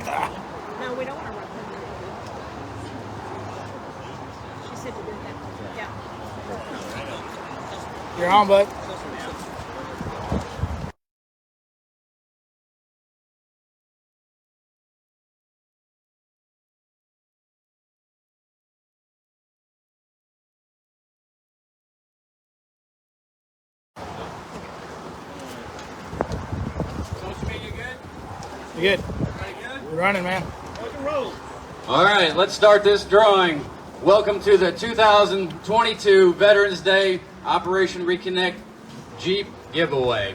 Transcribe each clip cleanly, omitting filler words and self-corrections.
No, we don't want to run them. She said to do that. Yeah. You're on, bud. You good? We're running, man. All right, let's start this drawing. Welcome to the 2022 Veterans Day Operation ReConnect Jeep giveaway.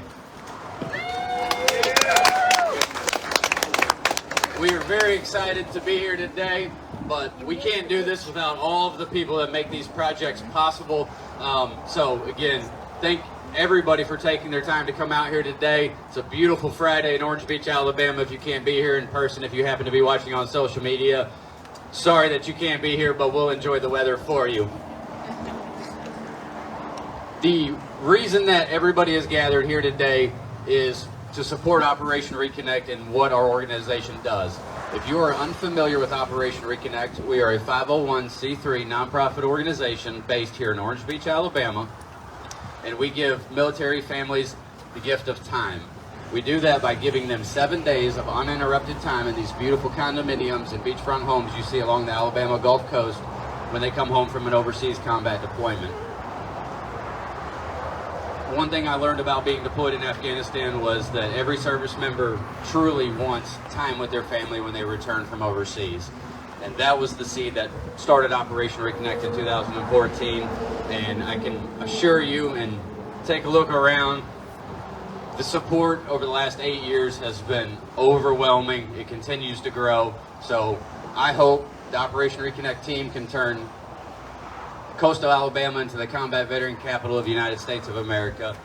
We are very excited to be here today, but we can't do this without all of the people that make these projects possible. So again, thank everybody for taking their time to come out here today. It's a beautiful Friday in Orange Beach, Alabama. If you can't be here in person, if you happen to be watching on social media, sorry that you can't be here, but we'll enjoy the weather for you. The reason that everybody is gathered here today is to support Operation ReConnect and what our organization does. If you are unfamiliar with Operation ReConnect, we are a 501c3 nonprofit organization based here in Orange Beach, Alabama, and we give military families the gift of time. We do that by giving them 7 days of uninterrupted time in these beautiful condominiums and beachfront homes you see along the Alabama Gulf Coast when they come home from an overseas combat deployment. One thing I learned about being deployed in Afghanistan was that every service member truly wants time with their family when they return from overseas. And that was the seed that started Operation ReConnect in 2014. And I can assure you, and take a look around, the support over the last 8 years has been overwhelming. It continues to grow. So I hope the Operation ReConnect team can turn coastal Alabama into the combat veteran capital of the United States of America.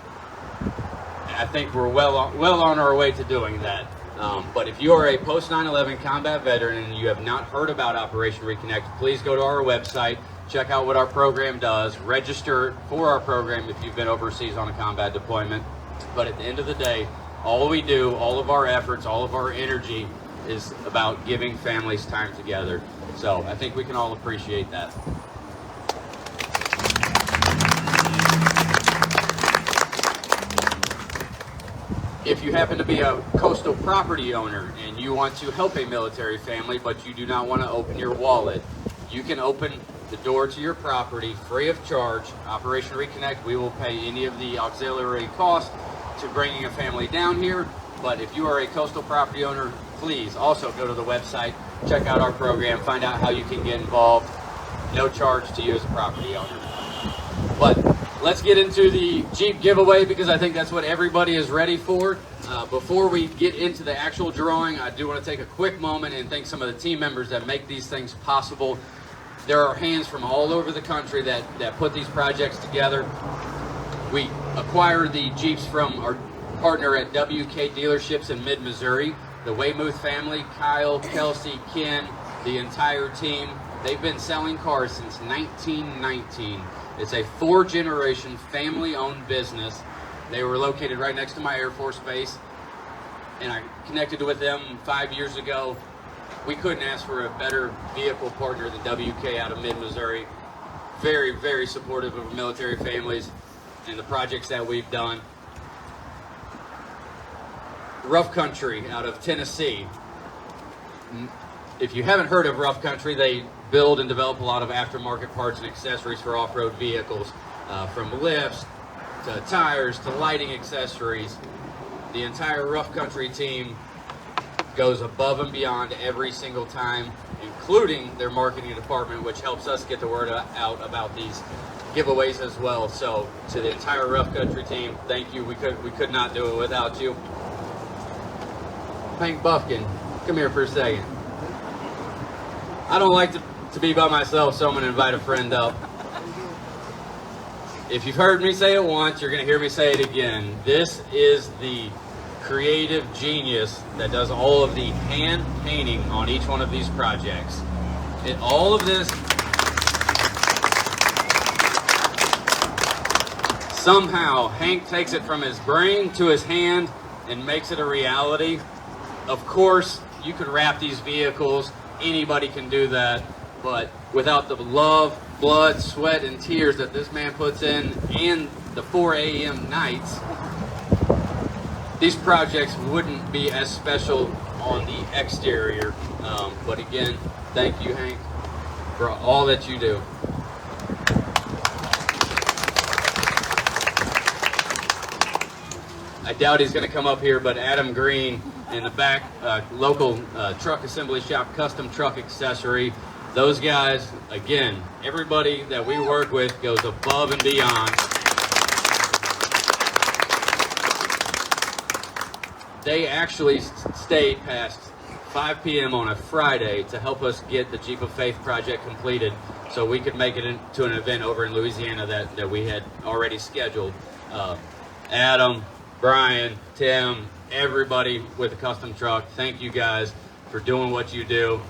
I think we're well on our way to doing that. But if you are a post 9/11 combat veteran and you have not heard about Operation ReConnect, please go to our website, check out what our program does, register for our program if you've been overseas on a combat deployment. But at the end of the day, all we do, all of our efforts, all of our energy is about giving families time together. So I think we can all appreciate that. If you happen to be a coastal property owner and you want to help a military family, but you do not want to open your wallet, you can open the door to your property free of charge. Operation ReConnect, we will pay any of the auxiliary costs to bringing a family down here. But if you are a coastal property owner, please also go to the website, check out our program, find out how you can get involved. No charge to you as a property owner. But let's get into the Jeep giveaway because I think that's what everybody is ready for. Before we get into the actual drawing, I do want to take a quick moment and thank some of the team members that make these things possible. There are hands from all over the country that put these projects together. We acquired the Jeeps from our partner at WK Dealerships in mid-Missouri, the Weymouth family, Kyle, Kelsey, Ken, the entire team. They've been selling cars since 1919. It's a 4-generation family-owned business. They were located right next to my Air Force Base, and I connected with them 5 years ago. We couldn't ask for a better vehicle partner than WK out of mid-Missouri. Very, very supportive of military families and the projects that we've done. Rough Country out of Tennessee. If you haven't heard of Rough Country, they build and develop a lot of aftermarket parts and accessories for off-road vehicles, from lifts to tires to lighting accessories. The entire Rough Country team goes above and beyond every single time, including their marketing department, which helps us get the word out about these giveaways as well. So to the entire Rough Country team, thank you. We could not do it without you. Hank Buffkin, come here for a second. I don't like to be by myself, so I'm going to invite a friend up. If you've heard me say it once, you're going to hear me say it again. This is the creative genius that does all of the hand painting on each one of these projects. And all of this, somehow Hank takes it from his brain to his hand and makes it a reality. Of course, you could wrap these vehicles, anybody can do that, but without the love, blood, sweat, and tears that this man puts in, and the 4 a.m. nights, these projects wouldn't be as special on the exterior. But again, thank you, Hank, for all that you do. I doubt he's going to come up here, but Adam Green in the back, local truck assembly shop, custom truck accessory. Those guys, again, everybody that we work with goes above and beyond. They actually stayed past 5 p.m. on a Friday to help us get the Jeep of Faith project completed so we could make it into an event over in Louisiana that we had already scheduled. Adam, Brian, Tim, everybody with a custom truck, thank you guys for doing what you do.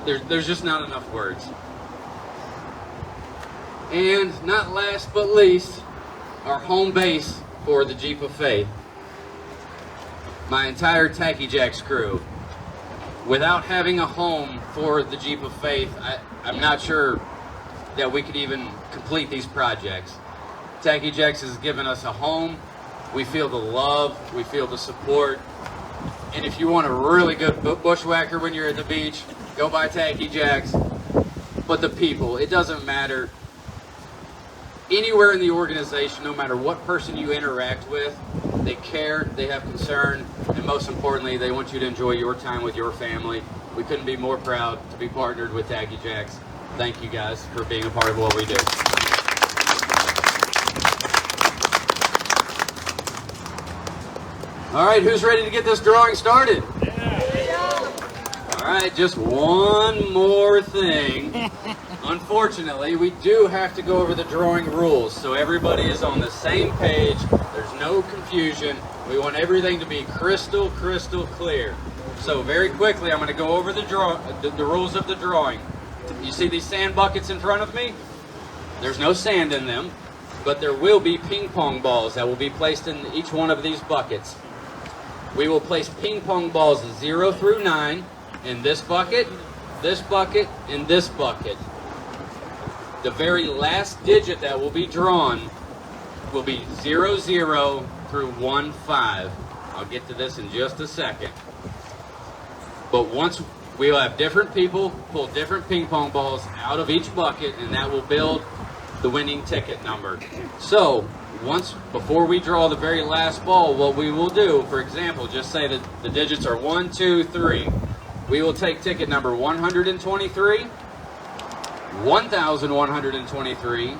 There's just not enough words. And not last but least, our home base for the Jeep of Faith. My entire Tacky Jacks crew. Without having a home for the Jeep of Faith, I'm not sure that we could even complete these projects. Tacky Jacks has given us a home. We feel the love, we feel the support. And if you want a really good bushwhacker when you're at the beach, go buy Tacky Jacks. But the people, it doesn't matter. Anywhere in the organization, no matter what person you interact with, they care, they have concern, and most importantly, they want you to enjoy your time with your family. We couldn't be more proud to be partnered with Tacky Jacks. Thank you guys for being a part of what we do. All right, who's ready to get this drawing started? All right, just one more thing. Unfortunately, we do have to go over the drawing rules so everybody is on the same page. There's no confusion. We want everything to be crystal clear. So very quickly, I'm going to go over the rules of the drawing. You see these sand buckets in front of me? There's no sand in them, but there will be ping pong balls that will be placed in each one of these buckets. We will place ping pong balls 0 through 9 in this bucket, and this bucket. The very last digit that will be drawn will be 00 through 15. I'll get to this in just a second. But once we'll have different people pull different ping pong balls out of each bucket, and that will build the winning ticket number. So before we draw the very last ball, what we will do, for example, just say that the digits are 1, 2, 3. We will take ticket number 123, 1,123,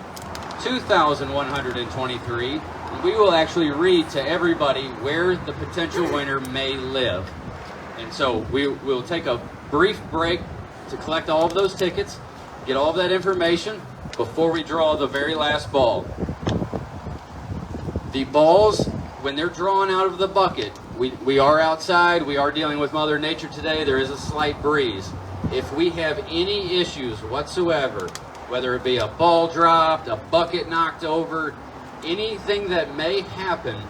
2,123, and we will actually read to everybody where the potential winner may live. And so we'll take a brief break to collect all of those tickets, get all of that information before we draw the very last ball. The balls, when they're drawn out of the bucket, we are outside, we are dealing with Mother Nature today, there is a slight breeze. If we have any issues whatsoever, whether it be a ball dropped, a bucket knocked over, anything that may happen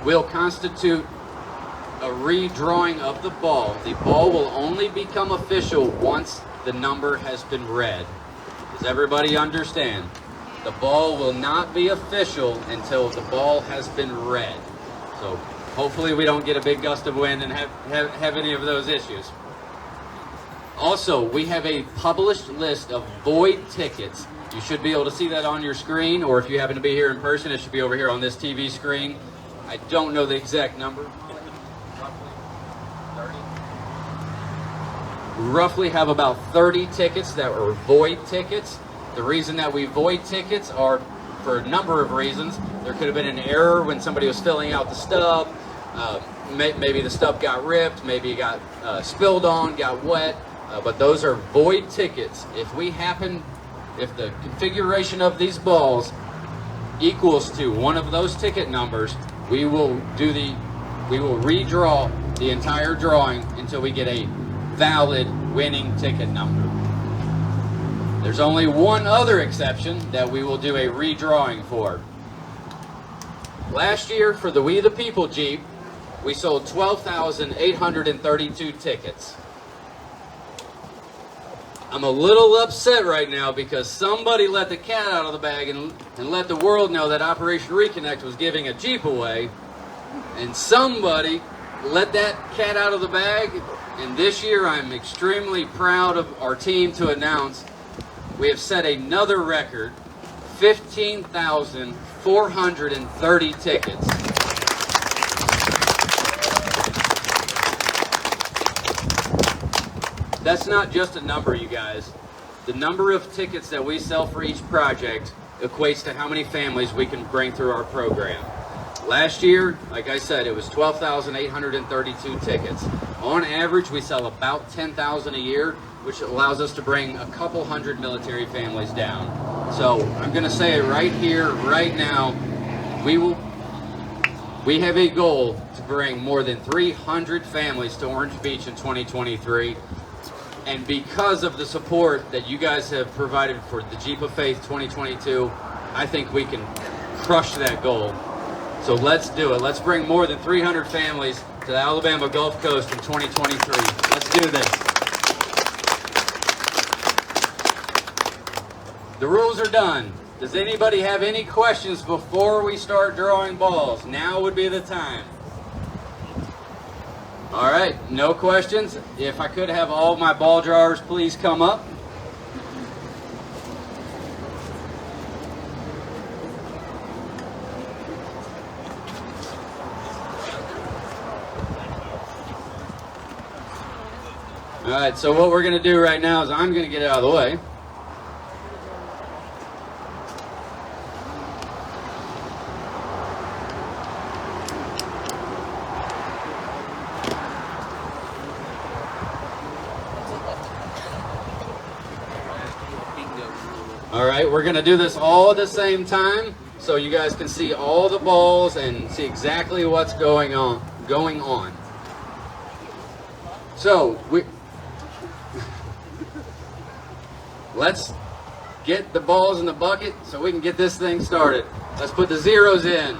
will constitute a redrawing of the ball. The ball will only become official once the number has been read. Does everybody understand? The ball will not be official until the ball has been read. So hopefully we don't get a big gust of wind and have any of those issues. Also, we have a published list of void tickets. You should be able to see that on your screen, or if you happen to be here in person, it should be over here on this TV screen. I don't know the exact number. Roughly have about 30 tickets that are void tickets. The reason that we void tickets are for a number of reasons. There could have been an error when somebody was filling out the stub. Maybe the stub got ripped, maybe it got spilled on, got wet, but those are void tickets. If the configuration of these balls equals to one of those ticket numbers, we will redraw the entire drawing until we get a valid winning ticket number. There's only one other exception that we will do a redrawing for. Last year for the We the People Jeep, we sold 12,832 tickets. I'm a little upset right now because somebody let the cat out of the bag and let the world know that Operation ReConnect was giving a Jeep away. And somebody let that cat out of the bag. And this year I'm extremely proud of our team to announce we have set another record, 15,430 tickets. That's not just a number, you guys. The number of tickets that we sell for each project equates to how many families we can bring through our program. Last year, like I said, it was 12,832 tickets. On average, we sell about 10,000 a year, which allows us to bring a couple hundred military families down. So I'm going to say it right here, right now, we have a goal to bring more than 300 families to Orange Beach in 2023. And because of the support that you guys have provided for the Jeep of Faith 2022, I think we can crush that goal. So let's do it. Let's bring more than 300 families to the Alabama Gulf Coast in 2023. Let's do this. The rules are done. Does anybody have any questions before we start drawing balls? Now would be the time. All right, no questions. If I could have all my ball drawers please come up. All right, so what we're going to do right now is I'm going to get it out of the way. All right, we're going to do this all at the same time so you guys can see all the balls and see exactly what's going on. So, let's get the balls in the bucket so we can get this thing started. Let's put the zeros in.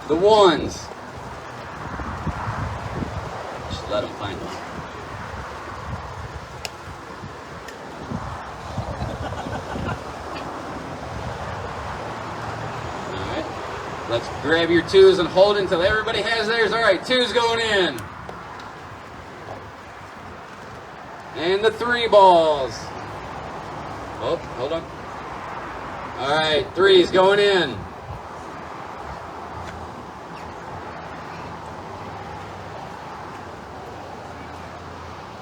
The ones. Just let them find them. Let's grab your twos and hold it until everybody has theirs. All right, twos going in. And the three balls. Oh, hold on. All right, threes going in.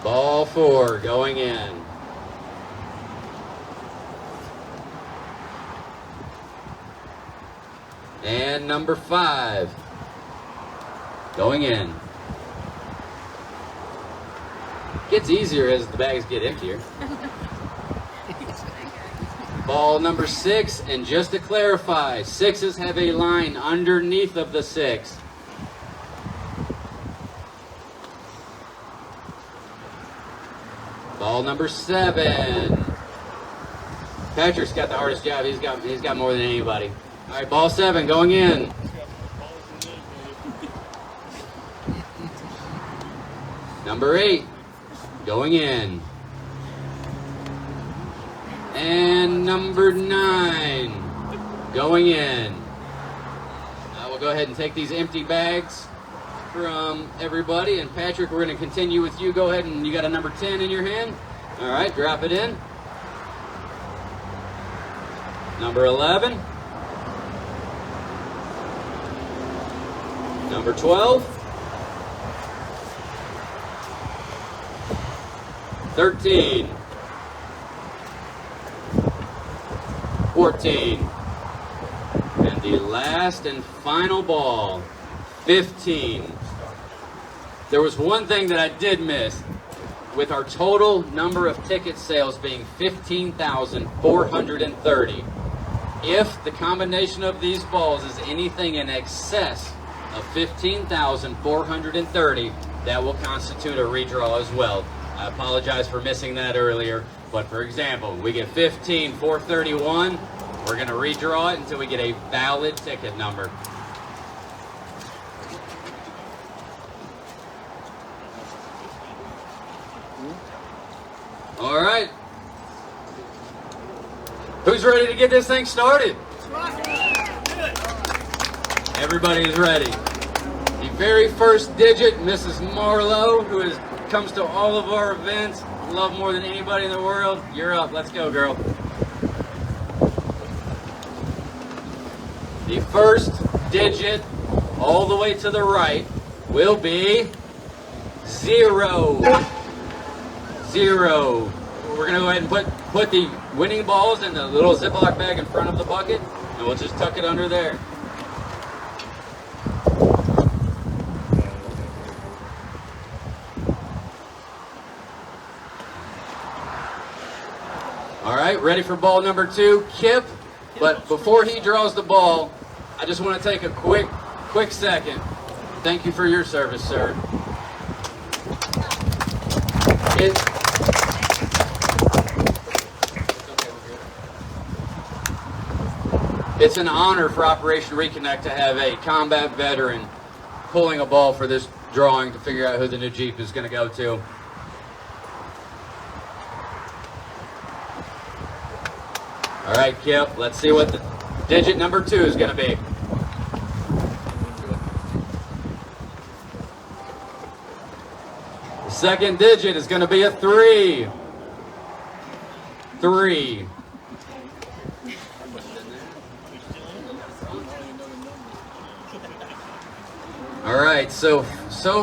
Ball four going in. And number 5 going in. Gets easier as the bags get emptier. Ball number 6, and just to clarify, 6s have a line underneath of the 6. Ball number 7. Patrick's got the hardest job. He's got more than anybody. All right, ball 7 going in. Number 8 going in. And number 9 going in. Now we'll go ahead and take these empty bags from everybody. And Patrick, we're going to continue with you. Go ahead, and you got a number 10 in your hand. All right, drop it in. Number 11. Number 12, 13, 14, and the last and final ball, 15. There was one thing that I did miss. With our total number of ticket sales being 15,430, if the combination of these balls is anything in excess of 15,430, that will constitute a redraw as well. I apologize for missing that earlier, but for example, we get 15,431, we're We're going to redraw it until we get a valid ticket number. All right. Who's ready to get this thing started? Everybody is ready. The very first digit, Mrs. Marlowe, who comes to all of our events, love more than anybody in the world. You're up. Let's go, girl. The first digit, all the way to the right, will be 0. 0. We're going to go ahead and put the winning balls in the little Ziploc bag in front of the bucket, and we'll just tuck it under there. All right, ready for ball number 2, Kip. But before he draws the ball, I just want to take a quick second. Thank you for your service, sir. It's an honor for Operation ReConnect to have a combat veteran pulling a ball for this drawing to figure out who the new Jeep is going to go to. All right, Kip, let's see what the digit number 2 is going to be. The second digit is going to be a 3. 3. All right, so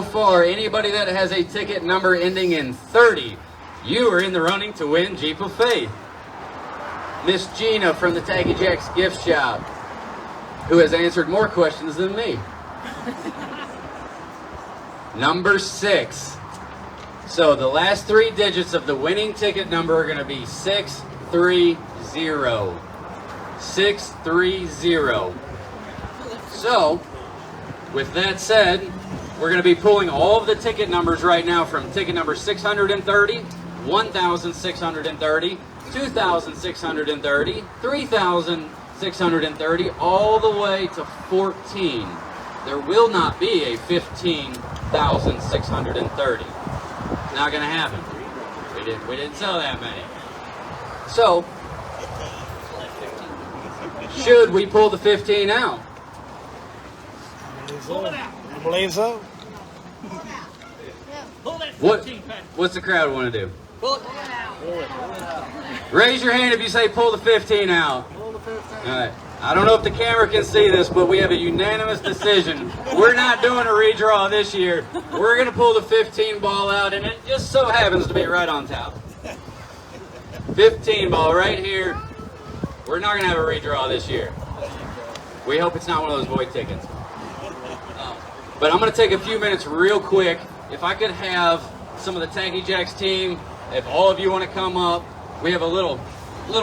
far, anybody that has a ticket number ending in 30, you are in the running to win Jeep of Faith. Miss Gina from the Tacky Jacks gift shop, who has answered more questions than me. Number 6. So the last 3 digits of the winning ticket number are going to be 630. 630. So, with that said, we're going to be pulling all of the ticket numbers right now from ticket number 630, 1,630, 2,630, 3,630, all the way to 14. There will not be a 15,630. Not going to happen. We didn't sell that many. So, should we pull the 15 out? Pull it out. I believe so. Pull that 15, Pat. What's the crowd want to do? Pull it out. Raise your hand if you say pull the 15 out. Pull the 15. All right. I don't know if the camera can see this, but we have a unanimous decision. We're not doing a redraw this year. We're going to pull the 15 ball out, and it just so happens to be right on top. 15 ball right here. We're not going to have a redraw this year. We hope it's not one of those void tickets. But I'm going to take a few minutes real quick. If I could have some of the Tacky Jacks team, if all of you want to come up, we have a little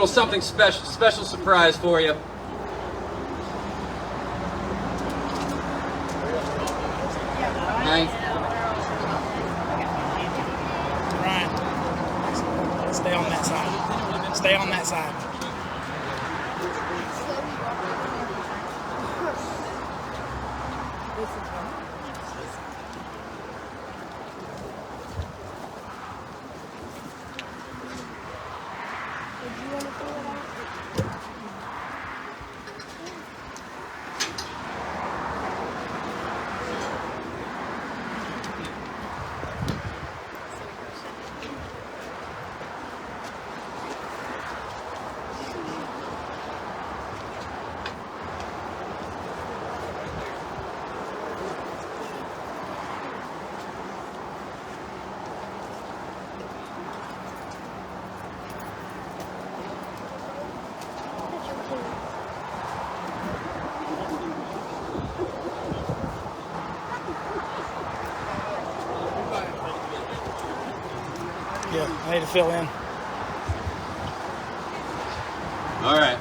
something special surprise for you. Right. Ryan, stay on that side. Stay on that side. Yeah, I need to fill in. All right.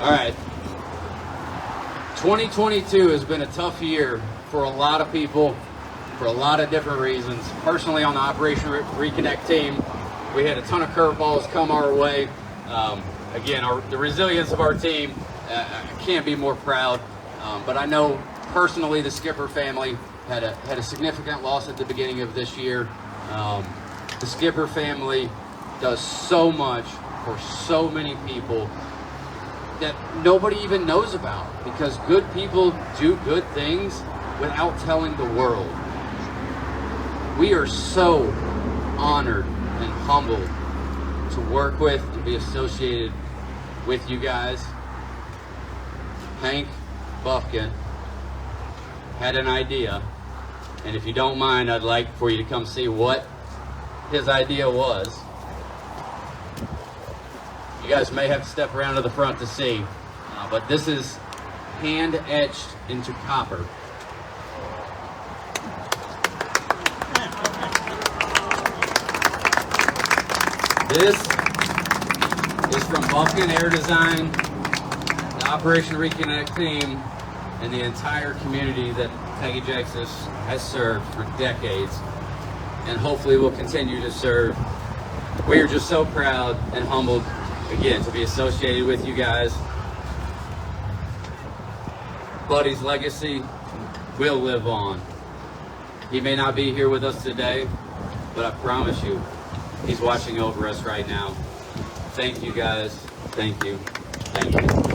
All right. 2022 has been a tough year for a lot of people. for a lot of different reasons. Personally, on the Operation ReConnect team, we had a ton of curveballs come our way. Again, the resilience of our team, I can't be more proud. But I know personally the Skipper family had a significant loss at the beginning of this year. The Skipper family does so much for so many people that nobody even knows about, because good people do good things without telling the world. We are so honored and humbled to work with and be associated with you guys. Hank Buffkin had an idea, and if you don't mind, I'd like for you to come see what his idea was. You guys may have to step around to the front to see, but this is hand etched into copper. This is from Buffkin Air Design, the Operation ReConnect team, and the entire community that Tacky Jacks has served for decades, and hopefully will continue to serve. We are just so proud and humbled, again, to be associated with you guys. Buddy's legacy will live on. He may not be here with us today, but I promise you, he's watching over us right now. Thank you guys. Thank you. Thank you.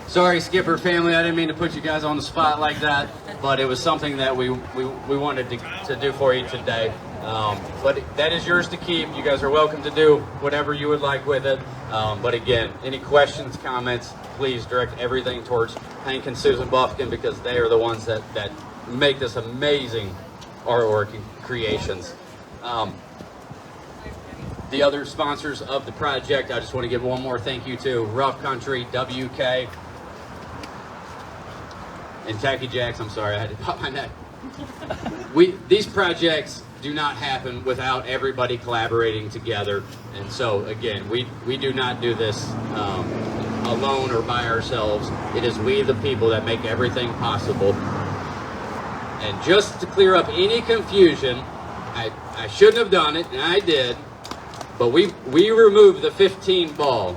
Sorry, Skipper family, I didn't mean to put you guys on the spot like that, but it was something that we wanted to do for you today. But that is yours to keep. You guys are welcome to do whatever you would like with it. But again, any questions, comments, please direct everything towards Hank and Susan Buffkin, because they are the ones that make this amazing artwork and creations. The other sponsors of the project, I just want to give one more thank you to Rough Country, WK, and Tacky Jacks. I'm sorry, I had to pop my neck. These projects do not happen without everybody collaborating together. And so again, we do not do this alone or by ourselves. It is we, the people, that make everything possible. And just to clear up any confusion, I shouldn't have done it, and I did, but we removed the 15 ball.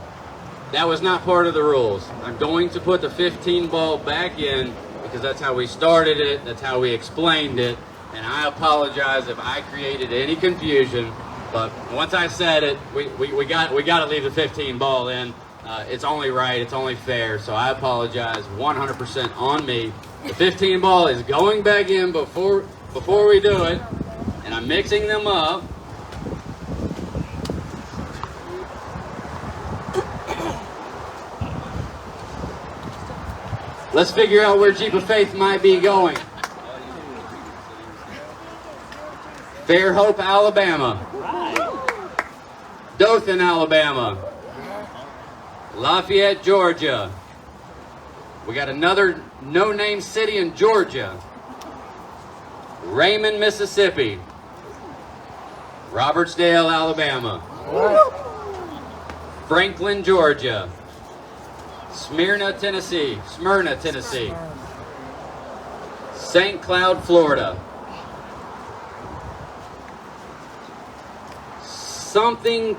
That was not part of the rules. I'm going to put the 15 ball back in, because that's how we started it, that's how we explained it, and I apologize if I created any confusion, but once I said it, we got to leave the 15 ball in. It's only right, it's only fair, so I apologize 100% on me. The 15 ball is going back in before we do it, and I'm mixing them up. Let's figure out where Jeep of Faith might be going. Fairhope, Alabama. Dothan, Alabama. Lafayette, Georgia. We got another no-name city in Georgia. Raymond, Mississippi. Robertsdale, Alabama. Franklin, Georgia. Smyrna, Tennessee. St. Cloud, Florida. Something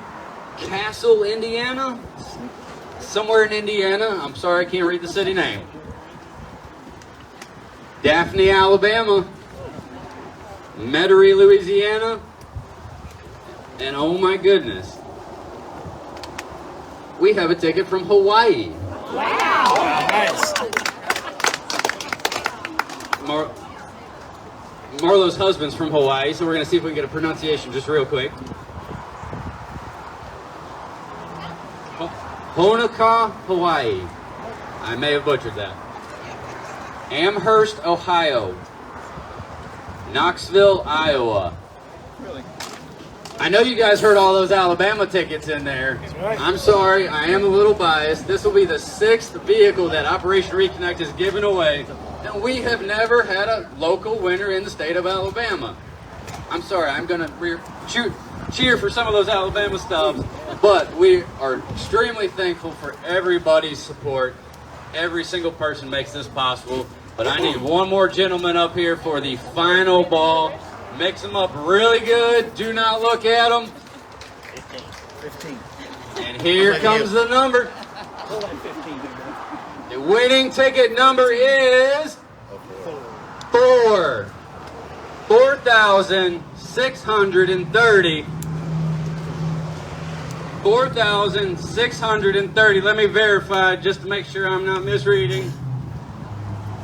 Castle, Indiana? Somewhere in Indiana. I'm sorry, I can't read the city name. Daphne, Alabama. Metairie, Louisiana. And oh my goodness, we have a ticket from Hawaii. Wow. Nice. Marlo's husband's from Hawaii, so we're going to see if we can get a pronunciation just real quick. Honoka, Hawaii. I may have butchered that. Amherst, Ohio. Knoxville, Iowa. I know you guys heard all those Alabama tickets in there. right. I'm sorry, I am a little biased. This will be the 6th vehicle that Operation ReConnect is giving away. And we have never had a local winner in the state of Alabama. I'm sorry, I'm going to cheer for some of those Alabama stubs, but we are extremely thankful for everybody's support. Every single person makes this possible. But I need one more gentleman up here for the final ball. Mix them up really good. Do not look at them. 15. And here comes the number. The winning ticket number is 4,630. 4,630. Let me verify just to make sure I'm not misreading.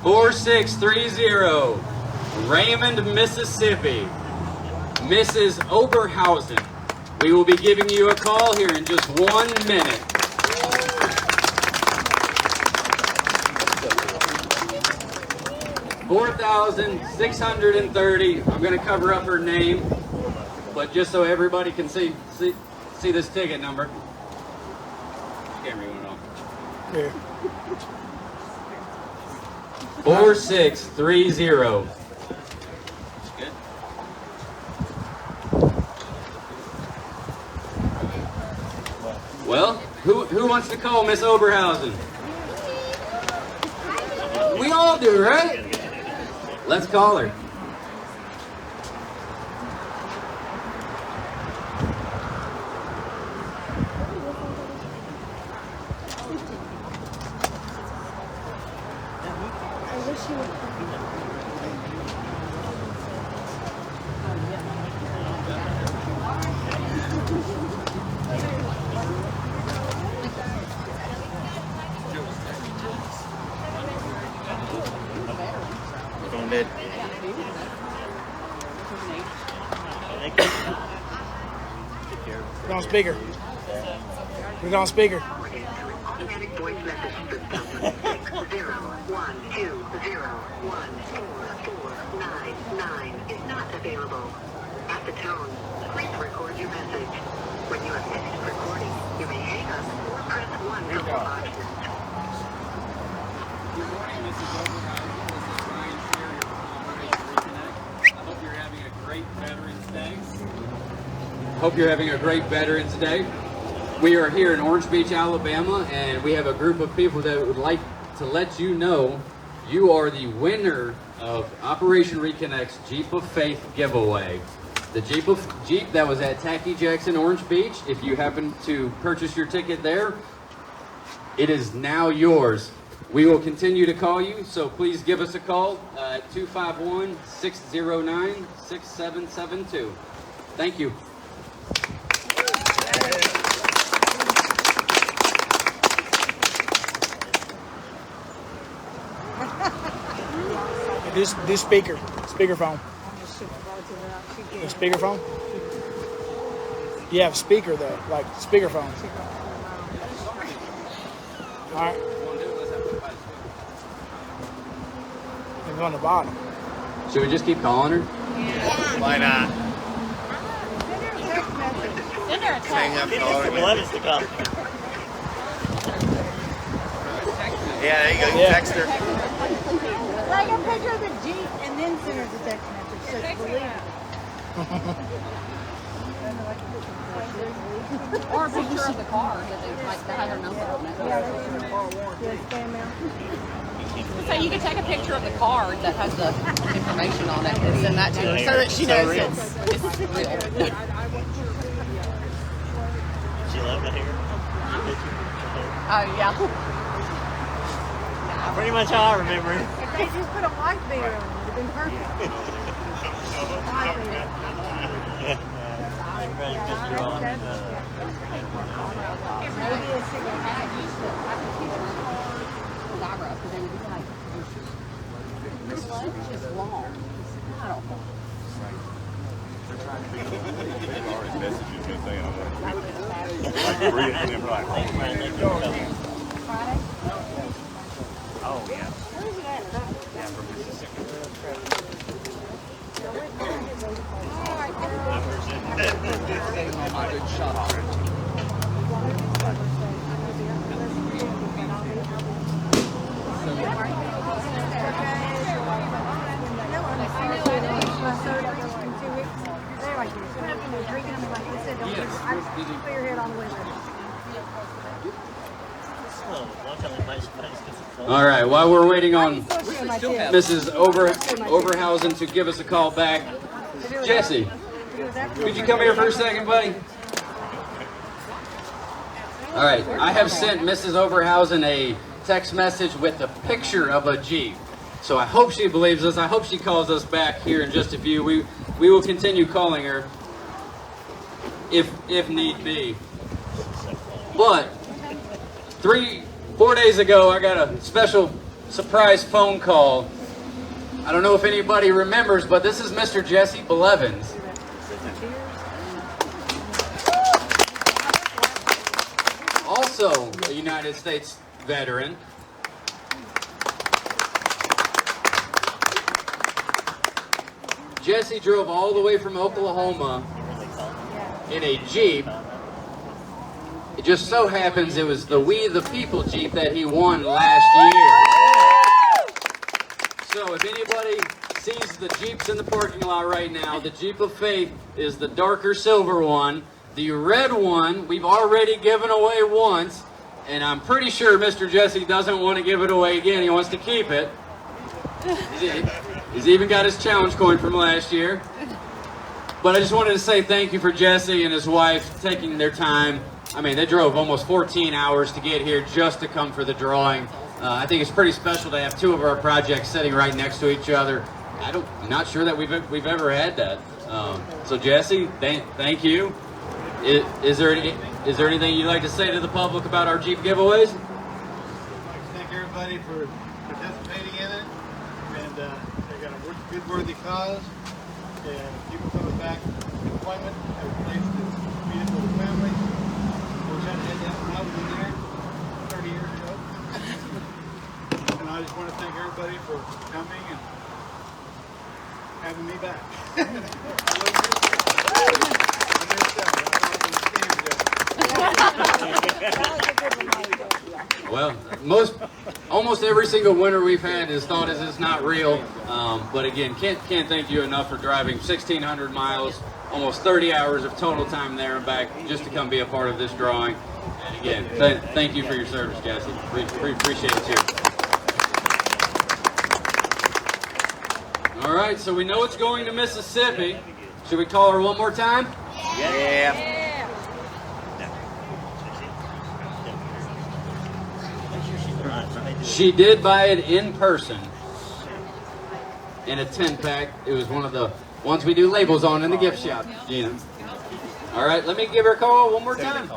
4630. Raymond, Mississippi. Mrs. Oberhausen. We will be giving you a call here in just 1 minute. $4,630. I'm going to cover up her name, but just so everybody can see this ticket number. Camera went off. Here. 4630. That's good. Well, who wants to call Miss Oberhausen? We all do, right? Let's call her. Dead. We're on speaker. We're on speaker. Automatic voice message system 601201449 is not available. At the tone, please record your message. When you have finished recording, you may hang up or press 1 for more options. Good morning, Mrs. Oberhausen. This is Ryan Sherrier from Operation ReConnect. I hope you're having a great Veterans Day. Hope you're having a great Veterans Day. We are here in Orange Beach, Alabama, and we have a group of people that would like to let you know you are the winner of Operation ReConnect's Jeep of Faith giveaway. The Jeep that was at Tacky Jackson, Orange Beach. If you happen to purchase your ticket there, it is now yours. We will continue to call you, so please give us a call at 251-609-6772. Thank you. Do speaker. Speakerphone. The speakerphone? You have speaker though, like speakerphone. Alright. It's on the bottom. Should we just keep calling her? Why not? Send her a Hang text. up and call her. to come. Yeah, there you go. You Yeah. text her. Like a picture of the Jeep and then send her the text message. So it's believe it. Or a picture of the car that they like that has her number on it. So you can take a picture of the card that has the information on it and send that to her so that she knows it's real. She love the hair. Oh yeah. Pretty much how I remember it. If they just put a white beater on it, it would have been perfect. White beater. Everybody picture on Maybe a cigarette. I used to have to teach her Zyra because they would be like, this leg is just long. I don't know. Oh, yeah. from Mississippi. My good shot off. All right, while we're waiting on Mrs. Overhausen to give us a call back, Jesse, could you come here for a second, buddy? All right, I have sent Mrs. Overhausen a text message with a picture of a Jeep. So I hope she believes us. I hope she calls us back here in just a few. We will continue calling her if need be. But 4 days ago, I got a special surprise phone call. I don't know if anybody remembers, but this is Mr. Jesse Blevins. Also a United States veteran. Jesse drove all the way from Oklahoma in a Jeep. It just so happens it was the We the People Jeep that he won last year. So if anybody sees the Jeeps in the parking lot right now, the Jeep of Faith is the darker silver one. The red one we've already given away once, and I'm pretty sure Mr. Jesse doesn't want to give it away again. He wants to keep it. He's even got his challenge coin from last year. But I just wanted to say thank you for Jesse and his wife taking their time. I mean, they drove almost 14 hours to get here just to come for the drawing. I think it's pretty special to have two of our projects sitting right next to each other. I'm not sure that we've ever had that. So Jesse, thank you. Is there anything you'd like to say to the public about our Jeep giveaways? I'd like to thank everybody for participating in it, and they got a good worthy cause, and people coming back to employment at a place that's beautiful for the family. We're trying to head down when I was in there 30 years ago. And I just want to thank everybody for coming and having me back. I love you. Well, almost every single winner we've had is thought as it's not real. But again, can't thank you enough for driving 1,600 miles, almost 30 hours of total time there and back just to come be a part of this drawing. And again, thank you for your service, Jesse. We appreciate it too. All right, so we know it's going to Mississippi. Should we call her one more time? Yeah. She did buy it in person in a 10-pack. It was one of the ones we do labels on in the gift shop, Gina. All right, let me give her a call one more time.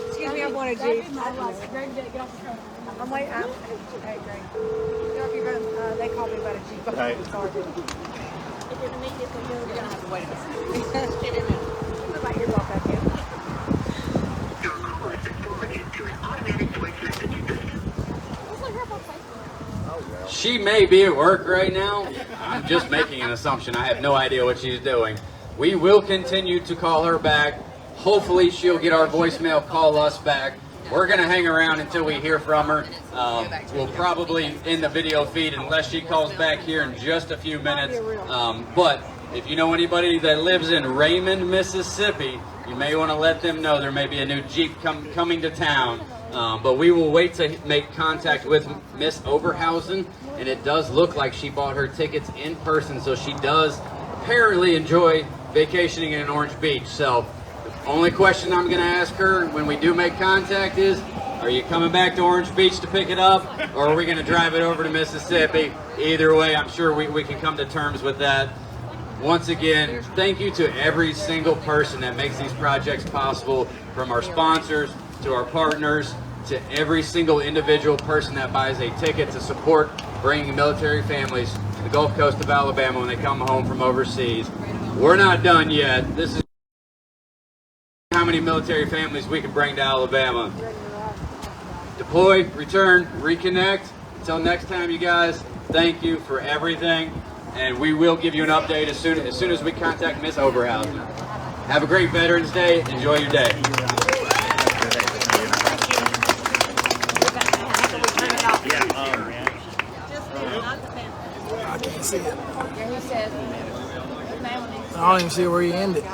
Excuse me, I want a Jeep. I'm waiting. Hey, Greg. You know, if you're gonna, they called me about a Jeep. Right. Sorry. It didn't mean it, but you're gonna have to wait a minute. Look like you're back in. Your call has been forwarded to an automatic voice message system. She may be at work right now. I'm just making an assumption. I have no idea what she's doing. We will continue to call her back. Hopefully she'll get our voicemail, call us back. We're going to hang around until we hear from her. We'll probably end the video feed unless she calls back here in just a few minutes. But if you know anybody that lives in Raymond, Mississippi, you may want to let them know there may be a new Jeep coming to town. But we will wait to make contact with Miss Overhausen, and it does look like she bought her tickets in person, so she does apparently enjoy vacationing in Orange Beach. So the only question I'm going to ask her when we do make contact is, are you coming back to Orange Beach to pick it up, or are we going to drive it over to Mississippi? Either way, I'm sure we can come to terms with that. Once again, thank you to every single person that makes these projects possible, from our sponsors to our partners, to every single individual person that buys a ticket to support bringing military families to the Gulf Coast of Alabama when they come home from overseas. We're not done yet. This is how many military families we can bring to Alabama. Deploy, return, reconnect. Until next time, you guys, thank you for everything. And we will give you an update as soon as we contact Miss Oberhausen. Have a great Veterans Day. Enjoy your day. I can't see it. He says, I don't even see where you ended.